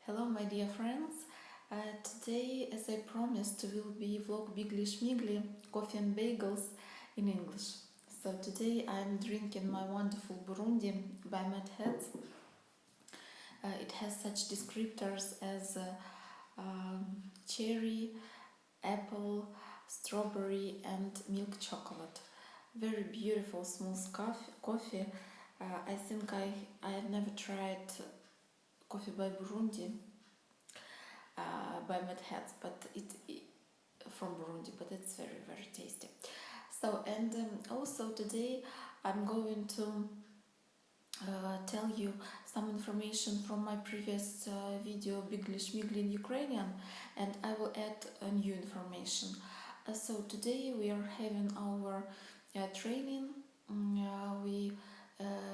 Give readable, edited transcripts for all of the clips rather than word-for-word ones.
Hello my dear friends. Today, as I promised, will be vlog Bigly Schmigly, coffee and bagels in English. So today I'm drinking my wonderful Burundi by Mad Heads. It has such descriptors as cherry, apple, strawberry and milk chocolate. Very beautiful smooth coffee. I think I have never tried coffee by Burundi by Mad Heads, but it from Burundi, but it's very tasty. So and also today I'm going to tell you some information from my previous video Bigly Schmigly in Ukrainian, and I will add new information. So today we are having our training. We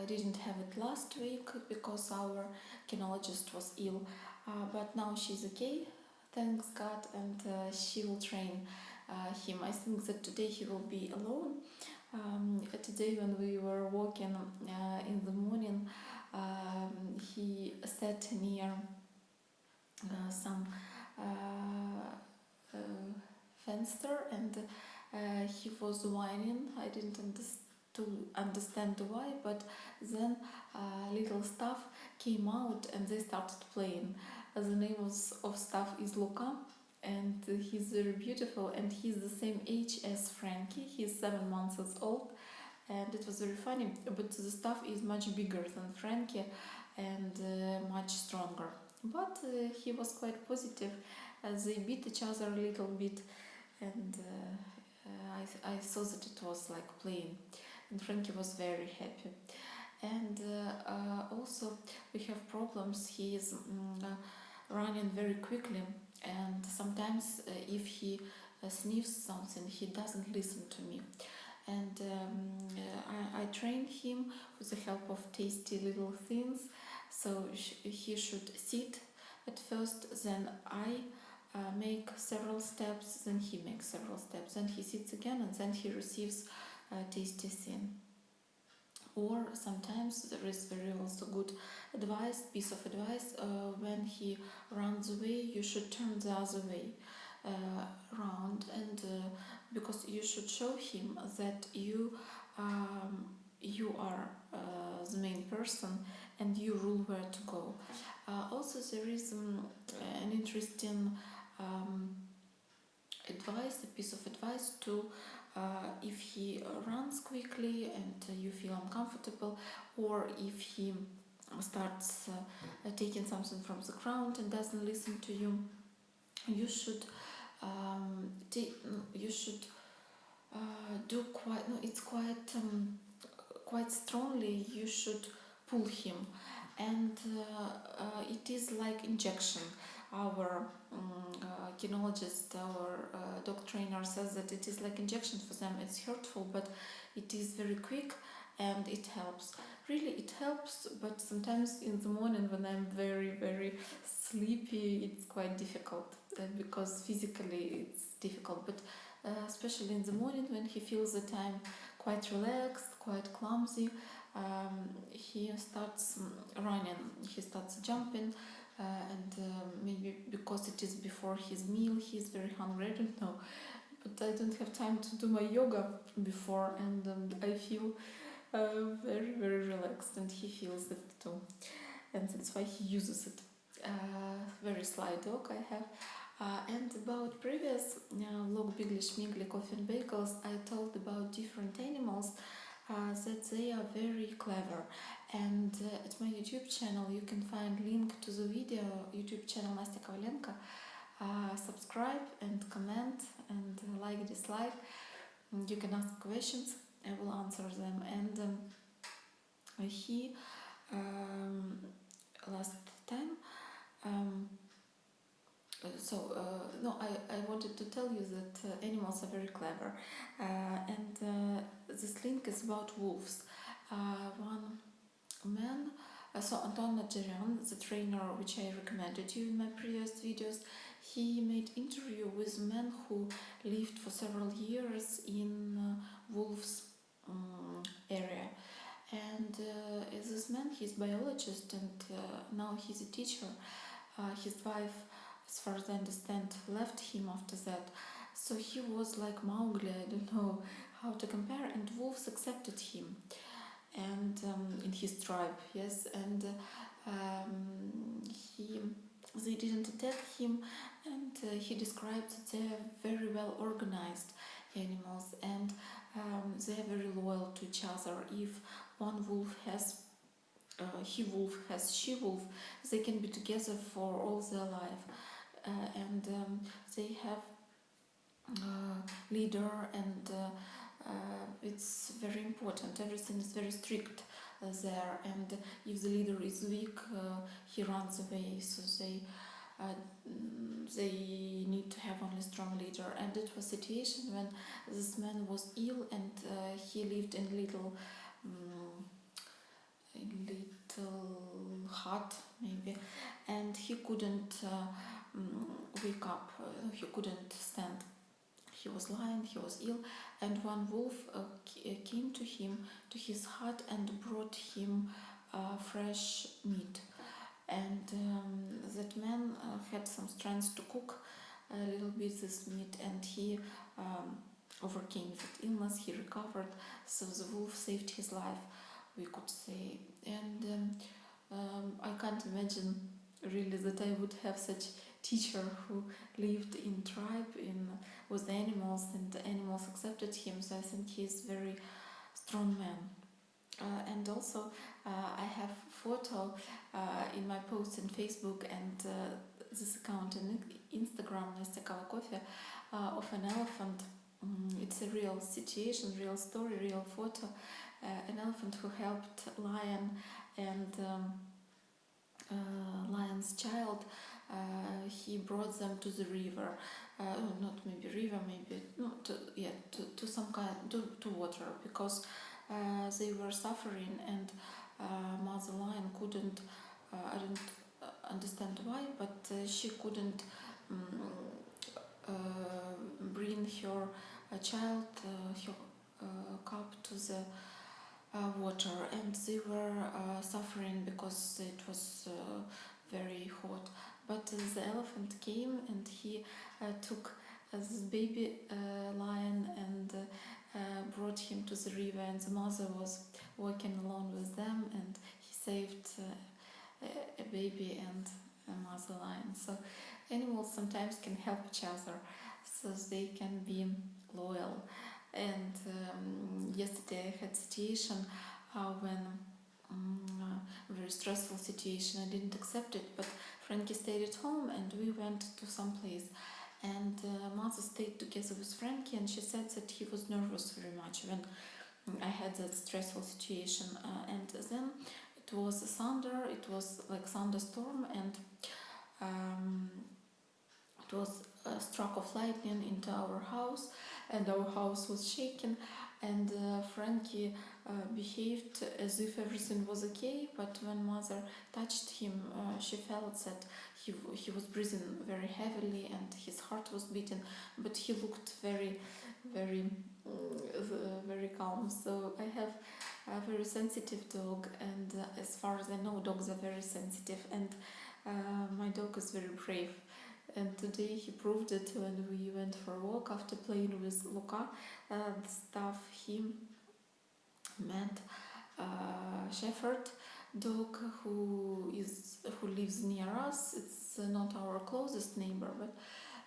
didn't have it last week because our kinologist was ill, but now she's okay, thanks God, and she will train him. I think that today he will be alone. Today when we were walking in the morning, he sat near some fenster, and he was whining. I didn't understand why, but then little stuff came out and they started playing. The name of stuff is Luca, and he's very beautiful, and he's the same age as Franky. He's 7 months old, and it was very funny, but the stuff is much bigger than Franky and much stronger. But he was quite positive. They beat each other a little bit, and I saw that it was like playing, and Franky was very happy. And also we have problems. He is running very quickly, and sometimes if he sniffs something, he doesn't listen to me. And I trained him with the help of tasty little things. So he should sit at first, then I make several steps, then he makes several steps, then he sits again, and then he receives a tasty thing. Or sometimes there is very also good piece of advice, when he runs away, you should turn the other way around, and because you should show him that you are the main person and you rule where to go. Also there is an interesting a piece of advice to if he runs quickly and you feel uncomfortable, or if he starts taking something from the ground and doesn't listen to you, you should do quite quite strongly. You should pull him, and it is like injection. Our kinologist, our dog trainer says that it is like injection for them. It's hurtful, but it is very quick and it helps. Really, it helps, but sometimes in the morning when I'm very sleepy, it's quite difficult because physically it's difficult. But especially in the morning when he feels that I'm quite relaxed, quite clumsy, he starts running, he starts jumping, and maybe because it is before his meal, he's very hungry, I don't know. But I don't have time to do my yoga before, and I feel very relaxed, and he feels it too, and that's why he uses it. Very sly dog I have. And about previous vlog Bigly Schmigly Coffee and Bagels, I told about different animals that they are very clever. And at my YouTube channel you can find link to the video, YouTube channel Nastya Kovalenko. Subscribe and comment and like, dislike. You can ask questions, I will answer them. And he last time no, I wanted to tell you that animals are very clever, and this link is about wolves. One man, so Anton Nadjarian, the trainer which I recommended you in my previous videos, he made interview with men who lived for several years in wolves area. And this man, he's biologist, and now he's a teacher. his wife, as far as I understand, left him after that. So he was like Mowgli, I don't know how to compare, and wolves accepted him and in his tribe, yes, and he they didn't attack him, and he described that they are very well organized animals, and they are very loyal to each other. If one wolf has he wolf has she wolf, they can be together for all their life, and they have leader, and it's very important. Everything is very strict there, and if the leader is weak, he runs away. So they need to have only strong leader. And it was a situation when this man was ill, and he lived in little hut maybe, and he couldn't wake up. He couldn't stand. He was lying, he was ill, and one wolf came to him, to his hut, and brought him fresh meat. And that man had some strength to cook a little bit this meat, and he overcame that illness, he recovered, so the wolf saved his life, we could say. And I can't imagine really that I would have such teacher who lived in tribe with animals, and the animals accepted him. So I think he's very strong man. And also I have photo in my posts on Facebook and this account on Instagram, Nastya Kava Coffee, of an elephant. It's a real situation, real story, real photo. An elephant who helped lion and lion's child. He brought them to the river, not maybe river, maybe no, to some kind to water, because they were suffering, and mother lion couldn't. I don't understand why, but she couldn't bring her child, her cup to the water, and they were suffering because it was very hot. But the elephant came, and he took this baby lion and brought him to the river, and the mother was walking along with them, and he saved a baby and a mother lion. So animals sometimes can help each other, so they can be loyal. And yesterday I had a situation when a very stressful situation. I didn't accept it, but Franky stayed at home, and we went to some place. And mother stayed together with Franky, and she said that he was nervous very much when I had that stressful situation. And then it was a thunder. It was like thunderstorm, and it was a stroke of lightning into our house, and our house was shaken, and Franky behaved as if everything was okay, but when mother touched him, she felt that he was breathing very heavily and his heart was beating, but he looked very calm. So I have a very sensitive dog, and as far as I know, dogs are very sensitive, and my dog is very brave. And today he proved it when we went for a walk after playing with Luca. The stuff he met shepherd dog who lives near us. It's not our closest neighbor, but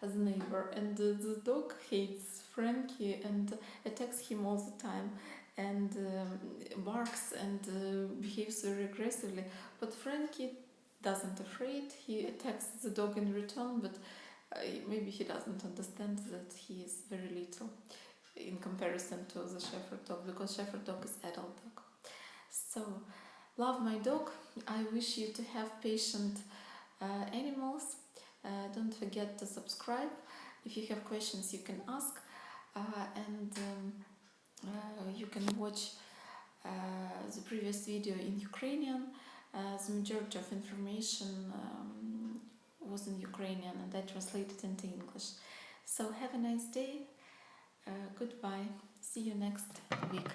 as a neighbor. And the dog hates Franky and attacks him all the time, and barks and behaves very aggressively. But Franky doesn't afraid. He attacks the dog in return, but maybe he doesn't understand that he is very little in comparison to the shepherd dog, because shepherd dog is adult dog. So love my dog. I wish you to have patient animals. Don't forget to subscribe. If you have questions, you can ask, and you can watch the previous video in Ukrainian. The majority of information was in Ukrainian, and I translated into English. So have a nice day. Goodbye. See you next week.